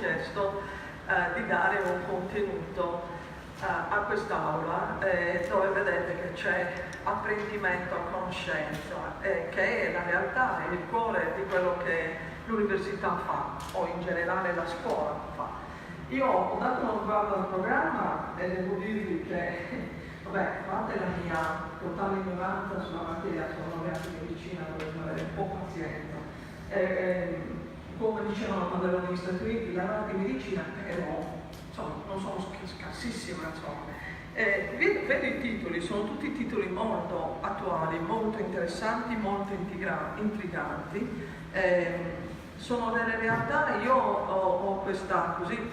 chiesto di dare un contenuto a quest'aula dove vedete che c'è apprendimento a conoscenza, che è la realtà, è il cuore di quello che l'università fa, o in generale la scuola fa. Io ho dato uno sguardo al programma e devo dirvi che, vabbè, a parte la mia totale ignoranza sulla materia, sono laureato in medicina, dovete avere un po' pazienza. Come dicevano quando ero negli Stati Uniti, laureato in medicina, insomma, non sono scarsissima, insomma. Vedo i titoli, sono tutti titoli molto attuali, molto interessanti, molto intriganti. Sono delle realtà, io ho questa così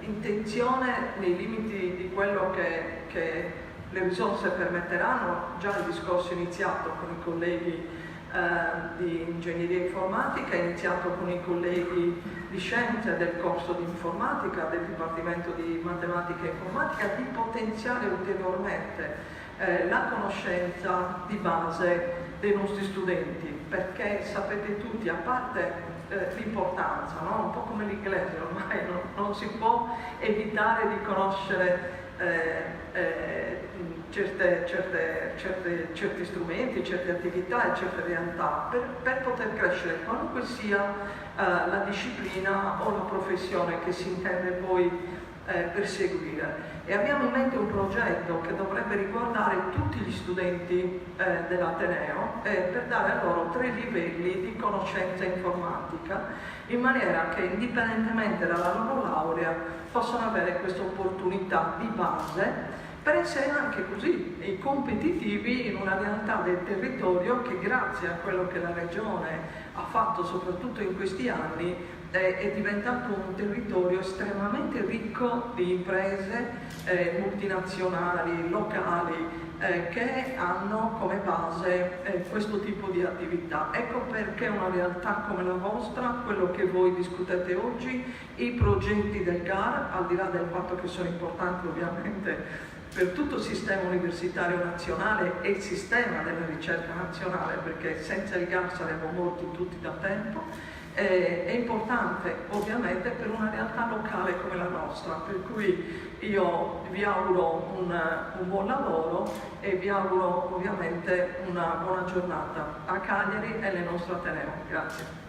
intenzione, nei limiti di quello che le risorse permetteranno. Già il discorso è iniziato con i colleghi di ingegneria informatica, è iniziato con i colleghi di scienze del corso di informatica, del Dipartimento di Matematica e Informatica, di potenziare ulteriormente la conoscenza di base dei nostri studenti, perché sapete tutti, a parte l'importanza, no? Un po' come l'inglese, ormai non si può evitare di conoscere certi strumenti, certe attività e certe realtà per poter crescere, qualunque sia la disciplina o la professione che si intende poi perseguire. E abbiamo in mente un progetto che dovrebbe riguardare tutti gli studenti dell'Ateneo per dare a loro 3 livelli di conoscenza informatica, in maniera che indipendentemente dalla loro laurea possano avere questa opportunità di base per essere anche così competitivi in una realtà del territorio che, grazie a quello che la Regione ha fatto soprattutto in questi anni, è diventato un territorio estremamente ricco di imprese multinazionali, locali, che hanno come base questo tipo di attività. Ecco perché una realtà come la vostra, quello che voi discutete oggi, i progetti del GAR, al di là del fatto che sono importanti ovviamente per tutto il sistema universitario nazionale e il sistema della ricerca nazionale, perché senza il GAR saremmo morti tutti da tempo, è importante ovviamente per una realtà locale come la nostra, per cui io vi auguro un buon lavoro e vi auguro ovviamente una buona giornata a Cagliari e nel nostro Ateneo. Grazie.